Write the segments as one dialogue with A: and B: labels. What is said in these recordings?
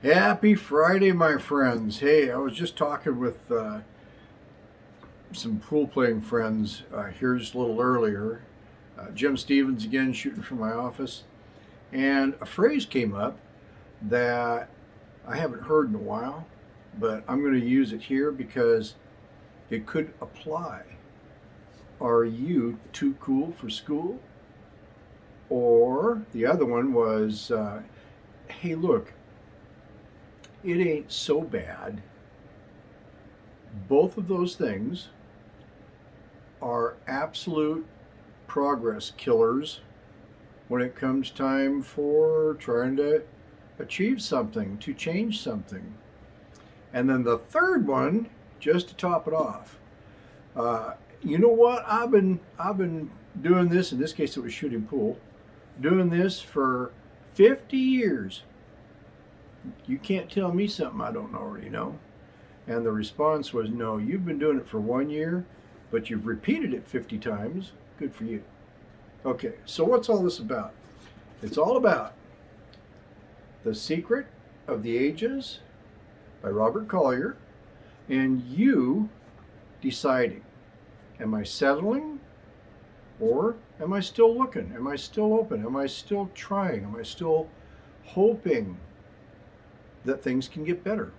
A: Happy Friday, my friends. Hey, I was just talking with some pool playing friends here just a little earlier. Jim Stevens again shooting from my office. And a phrase came up that I haven't heard in a while, but I'm going to use it here because it could apply. Are you too cool for school? Or the other one was, hey, look, it ain't so bad. Both of those things are absolute progress killers when it comes time for trying to achieve something, to change something. And then the third one, just to top it off, you know what? I've been doing this. In this case, it was shooting pool. Doing this for 50 years. You can't tell me something I don't already know. And the response was, no, you've been doing it for 1 year, but you've repeated it 50 times. Good for you. Okay, so what's all this about? It's all about The Secret of the Ages by Robert Collier, and you deciding, am I settling or am I still looking? Am I still open? Am I still trying? Am I still hoping that things can get better?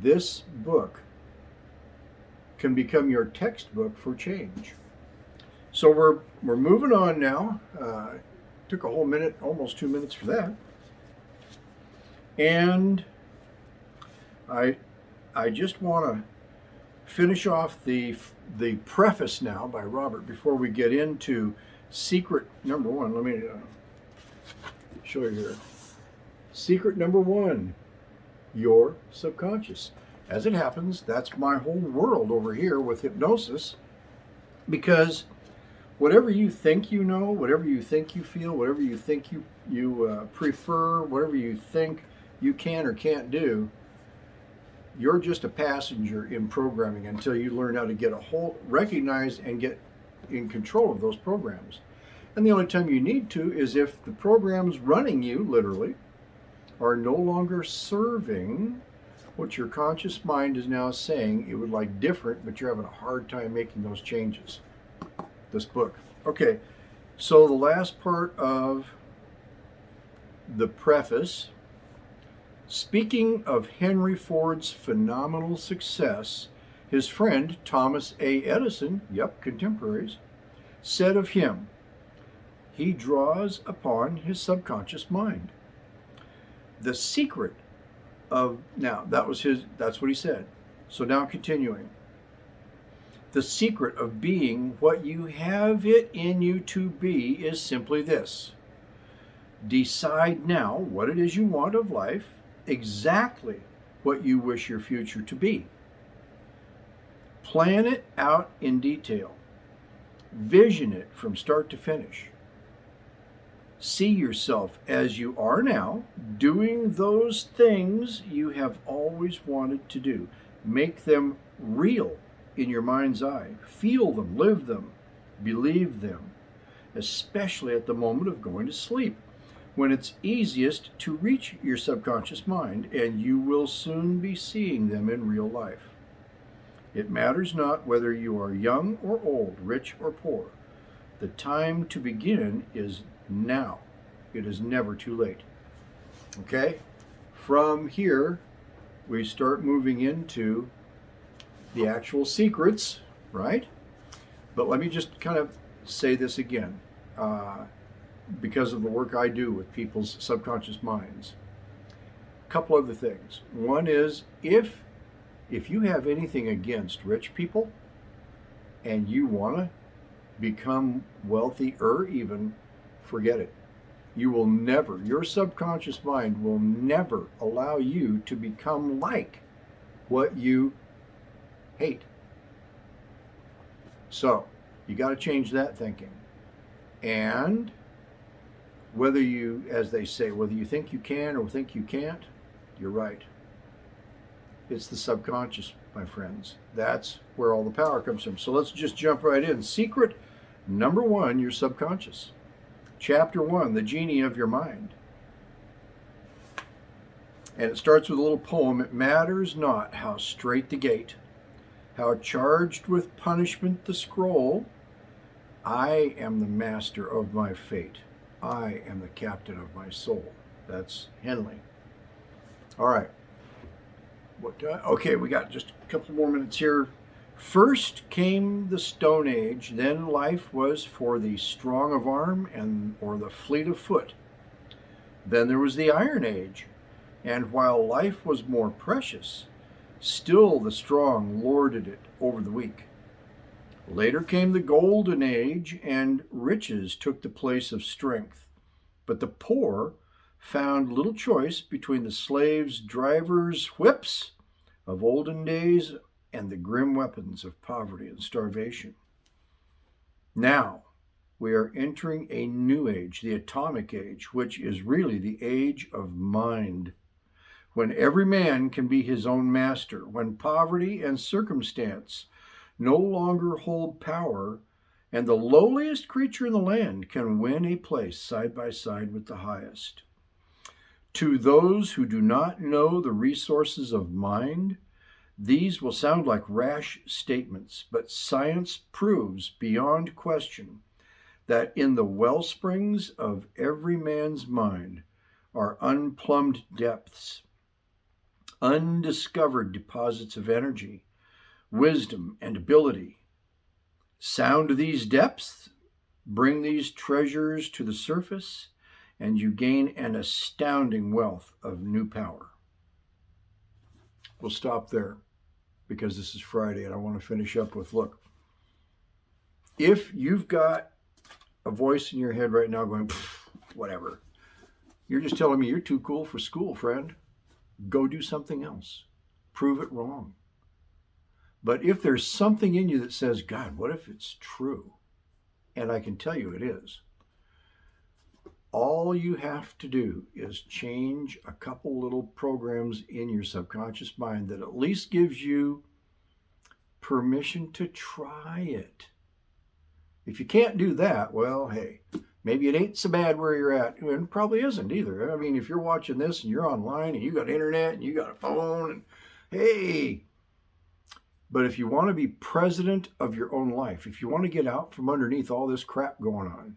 A: This book can become your textbook for change. So we're moving on now. Took a whole minute, almost 2 minutes for that. And I just want to finish off the preface now by Robert before we get into secret number one. Let me show you here. Secret number one, your subconscious. As it happens, that's my whole world over here with hypnosis, because whatever you think you know, whatever you think you feel, whatever you think you prefer, whatever you think you can or can't do, you're just a passenger in programming until you learn how to get recognize and get in control of those programs. And the only time you need to is if the programs running you, literally, are no longer serving what your conscious mind is now saying it would like different, but you're having a hard time making those changes. This book. Okay, so the last part of the preface, speaking of Henry Ford's phenomenal success, his friend Thomas A. Edison, yep, contemporaries, said of him, he draws upon his subconscious mind. The secret of, now that's what he said. So now continuing. The secret of being what you have it in you to be is simply this. Decide now what it is you want of life, exactly what you wish your future to be. Plan it out in detail. Vision it from start to finish. See yourself as you are now, doing those things you have always wanted to do. Make them real in your mind's eye. Feel them, live them, believe them, especially at the moment of going to sleep, when it's easiest to reach your subconscious mind, and you will soon be seeing them in real life. It matters not whether you are young or old, rich or poor. The time to begin is now. It is never too late. Okay? From here, we start moving into the actual secrets, right? But let me just kind of say this again, because of the work I do with people's subconscious minds. A couple other things. One is, if you have anything against rich people and you want to become wealthier even, forget it. You will never, your subconscious mind will never allow you to become like what you hate. So you got to change that thinking. And whether you, as they say, whether you think you can or think you can't, you're right. It's the subconscious, my friends. That's where all the power comes from. So let's just jump right in. Secret number one, your subconscious. Chapter 1, the genie of your mind. And it starts with a little poem. It matters not how straight the gate, how charged with punishment the scroll. I am the master of my fate. I am the captain of my soul. That's Henley. All right. Okay, we got just a couple more minutes here. First came the Stone Age, then life was for the strong of arm and or the fleet of foot. Then there was the Iron Age, and while life was more precious, still the strong lorded it over the weak. Later came the Golden Age, and riches took the place of strength, but the poor found little choice between the slaves' drivers' whips of olden days and the grim weapons of poverty and starvation. Now we are entering a new age, the atomic age, which is really the age of mind, when every man can be his own master, when poverty and circumstance no longer hold power, and the lowliest creature in the land can win a place side by side with the highest. To those who do not know the resources of mind, these will sound like rash statements, but science proves beyond question that in the well springs of every man's mind are unplumbed depths, undiscovered deposits of energy, wisdom, and ability. Sound these depths, bring these treasures to the surface, and you gain an astounding wealth of new power. We'll stop there because this is Friday and I want to finish up with, look, if you've got a voice in your head right now going, whatever, you're just telling me you're too cool for school, friend. Go do something else. Prove it wrong. But if there's something in you that says, God, what if it's true? And I can tell you it is. All you have to do is change a couple little programs in your subconscious mind that at least gives you permission to try it. If you can't do that, well, hey, maybe it ain't so bad where you're at. And it probably isn't either. I mean, if you're watching this and you're online and you got internet and you got a phone, and hey. But if you want to be president of your own life, if you want to get out from underneath all this crap going on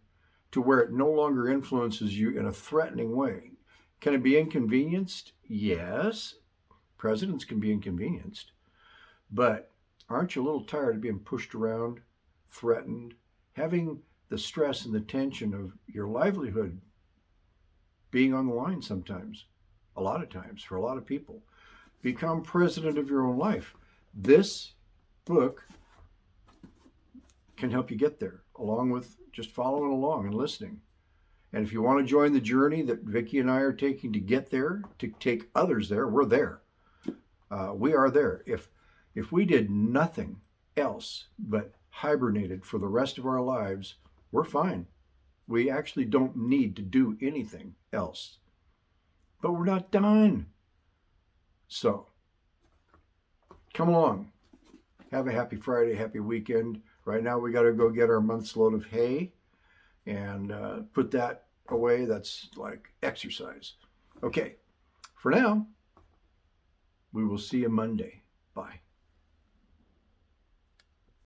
A: to where it no longer influences you in a threatening way, can it be inconvenienced? Yes, presidents can be inconvenienced. But aren't you a little tired of being pushed around, threatened, having the stress and the tension of your livelihood being on the line sometimes, a lot of times for a lot of people? Become president of your own life. This book can help you get there, along with just following along and listening. And if you want to join the journey that Vicki and I are taking to get there, to take others there, we're there. We are there. If we did nothing else but hibernated for the rest of our lives, we're fine. We actually don't need to do anything else. But we're not done. So, come along. Have a happy Friday, happy weekend. Right now we got to go get our month's load of hay and put that away. That's like exercise. Okay, for now, we will see you Monday. Bye.